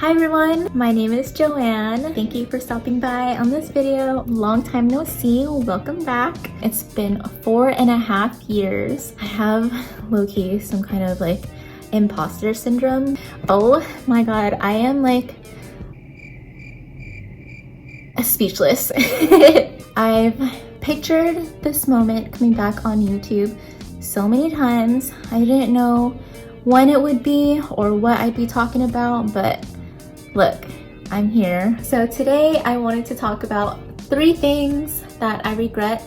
Hi everyone, my name is Joann. Thank you for stopping by on this video. Long time no see, welcome back. It's been 4.5 years. I have low-key some kind of like imposter syndrome. Oh my god, I am like speechless. I've pictured this moment coming back on YouTube so many times. I didn't know when it would be or what I'd be talking about, but look, I'm here. So today I wanted to talk about 3 things that I regret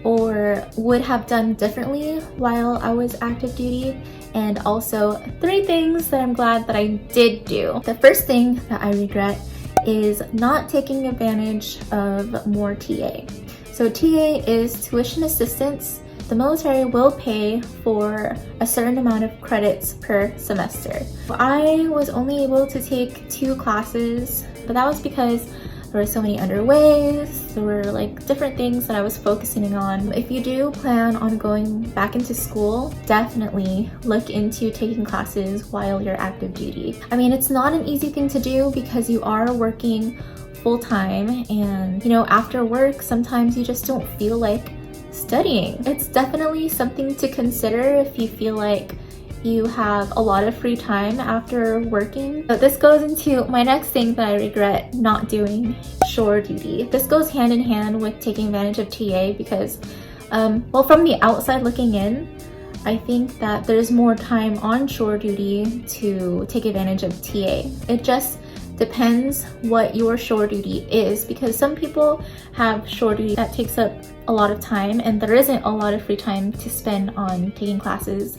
or would have done differently while I was active duty, and also 3 things that I'm glad that I did do. The first thing that I regret is not taking advantage of more TA. So TA is tuition assistance. The military will pay for a certain amount of credits per semester. I was only able to take 2 classes, but that was because there were so many underways. There were like different things that I was focusing on. If you do plan on going back into school, definitely look into taking classes while you're active duty. I mean, it's not an easy thing to do because you are working full-time, and you know, after work, sometimes you just don't feel like studying. It's definitely something to consider if you feel like you have a lot of free time after working. So this goes into my next thing that I regret not doing: shore duty. This goes hand in hand with taking advantage of TA because, well, from the outside looking in, I think that there's more time on shore duty to take advantage of TA. It just depends what your shore duty is, because some people have shore duty that takes up a lot of time and there isn't a lot of free time to spend on taking classes.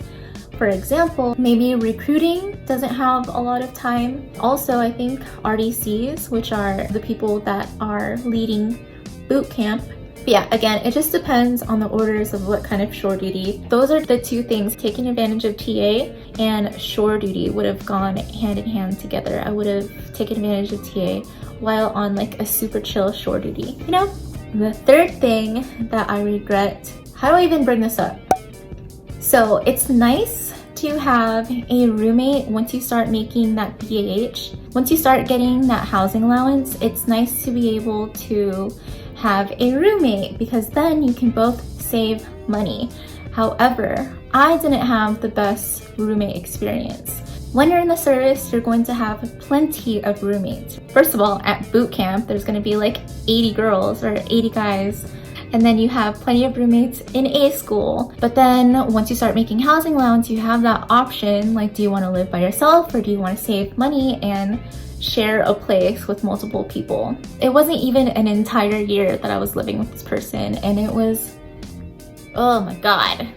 For example, maybe recruiting doesn't have a lot of time. Also, I think RDCs, which are the people that are leading boot camp. But yeah, again, it just depends on the orders of what kind of shore duty. Those are the 2 things. Taking advantage of TA and shore duty would have gone hand in hand together. I would have taken advantage of TA while on like a super chill shore duty, you know? The third thing that I regret, how do I even bring this up? So it's nice to have a roommate once you start making that BAH. Once you start getting that housing allowance, it's nice to be able to have a roommate because then you can both save money. However, I didn't have the best roommate experience. When you're in the service, you're going to have plenty of roommates. First of all, at boot camp, there's going to be like 80 girls or 80 guys. And then you have plenty of roommates in A school. But then once you start making housing allowance, you have that option. Like, do you want to live by yourself or do you want to save money and share a place with multiple people? It wasn't even an entire year that I was living with this person, and it was, oh my god.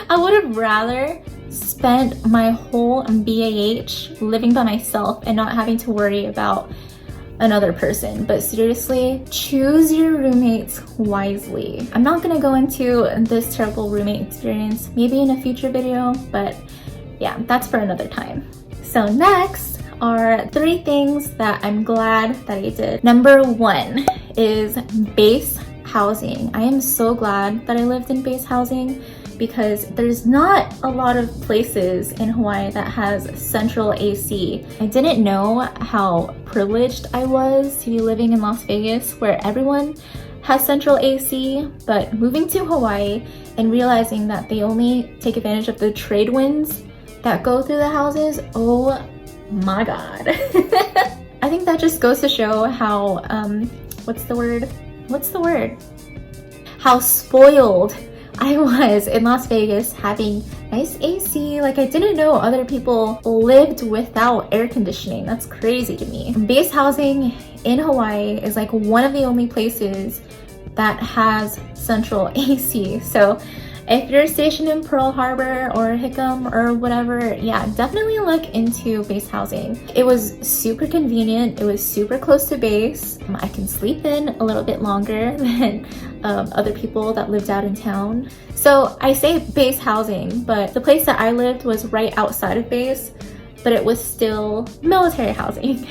I would have rather spent my whole BAH living by myself and not having to worry about another person. But seriously, choose your roommates wisely. I'm not gonna go into this terrible roommate experience, maybe in a future video, but yeah, that's for another time. So next are 3 things that I'm glad that I did. Number 1 is base housing. I am so glad that I lived in base housing because there's not a lot of places in Hawaii that has central AC. I didn't know how privileged I was to be living in Las Vegas where everyone has central AC, but moving to Hawaii and realizing that they only take advantage of the trade winds that go through the houses, oh my god. I think that just goes to show how, what's the word? How spoiled I was in Las Vegas having nice AC. Like, I didn't know other people lived without air conditioning. That's crazy to me. Base housing in Hawaii is like one of the only places that has central AC. So if you're stationed in Pearl Harbor or Hickam or whatever, yeah, definitely look into base housing. It was super convenient. It was super close to base. I can sleep in a little bit longer than other people that lived out in town. So I say base housing, but the place that I lived was right outside of base, but it was still military housing.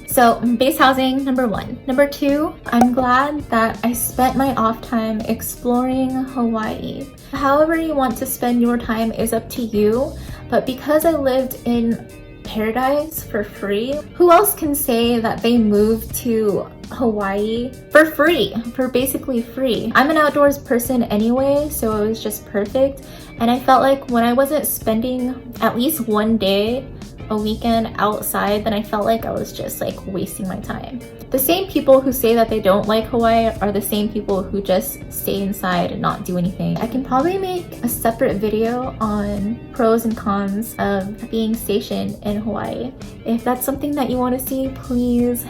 So base housing, number 1. Number 2, I'm glad that I spent my off time exploring Hawaii. However you want to spend your time is up to you, but because I lived in paradise for free. Who else can say that they moved to Hawaii for free, for basically free? I'm an outdoors person anyway, so it was just perfect. And I felt like when I wasn't spending at least one day a weekend outside, then I felt like I was just like wasting my time. The same people who say that they don't like Hawaii are the same people who just stay inside and not do anything. I can probably make a separate video on pros and cons of being stationed in Hawaii. If that's something that you want to see, please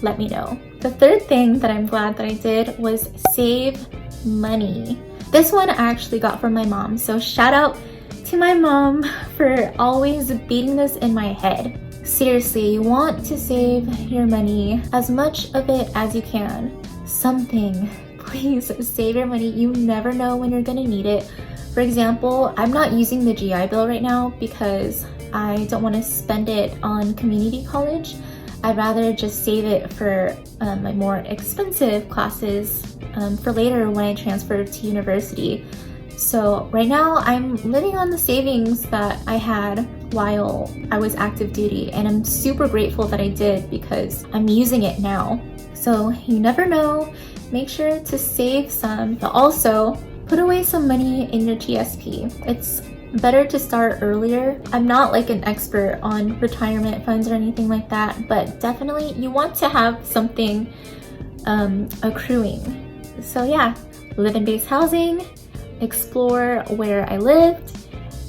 let me know. The third thing that I'm glad that I did was save money. This one I actually got from my mom, so shout out to my mom for always beating this in my head. Seriously, you want to save your money, as much of it as you can. Something, please save your money. You never know when you're gonna need it. For example, I'm not using the GI Bill right now because I don't want to spend it on community college. I'd rather just save it for my more expensive classes for later when I transfer to university. So right now I'm living on the savings that I had while I was active duty, and I'm super grateful that I did because I'm using it now. So you never know, make sure to save some, but also put away some money in your TSP. It's better to start earlier. I'm not like an expert on retirement funds or anything like that, but definitely you want to have something accruing. So yeah, live-in-based housing, explore where I lived,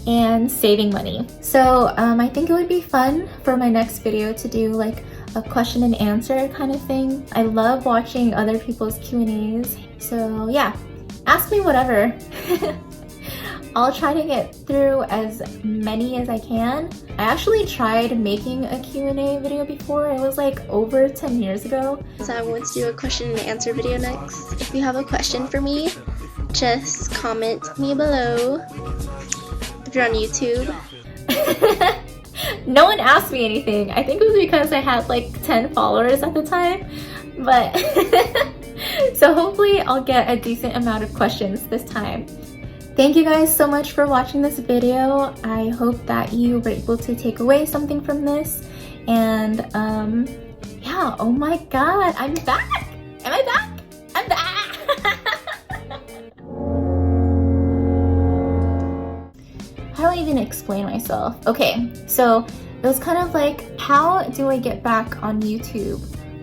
and saving money. So I think it would be fun for my next video to do like a question and answer kind of thing. I love watching other people's Q&As. So yeah, ask me whatever. I'll try to get through as many as I can. I actually tried making a Q&A video before. It was like over 10 years ago. So I want to do a question and answer video next. If you have a question for me, just comment me below. If you're on YouTube. No one asked me anything. I think it was because I had like 10 followers at the time, but so hopefully I'll get a decent amount of questions this time. Thank you guys so much for watching this video. I hope that you were able to take away something from this. And yeah, oh my god, I'm back! Am I back? I'm back! How do I even explain myself? Okay, so it was kind of like, how do I get back on YouTube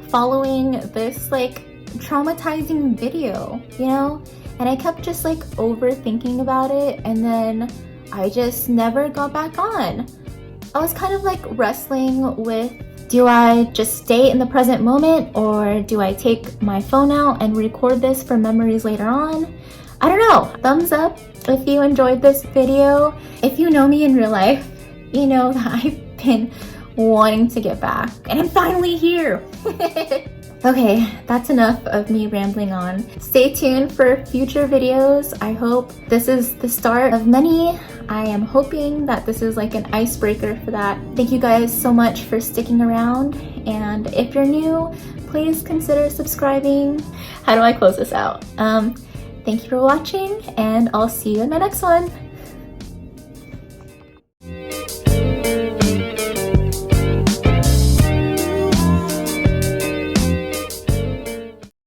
following this like traumatizing video, you know? And I kept just like overthinking about it, and then I just never got back on. I was kind of like wrestling with, do I just stay in the present moment, or do I take my phone out and record this for memories later on? I don't know. Thumbs up if you enjoyed this video. If you know me in real life, you know that I've been wanting to get back, and I'm finally here. Okay, that's enough of me rambling on. Stay tuned for future videos. I hope this is the start of many. I am hoping that this is like an icebreaker for that. Thank you guys so much for sticking around, and if you're new, please consider subscribing. How do I close this out? Thank you for watching, and I'll see you in my next one.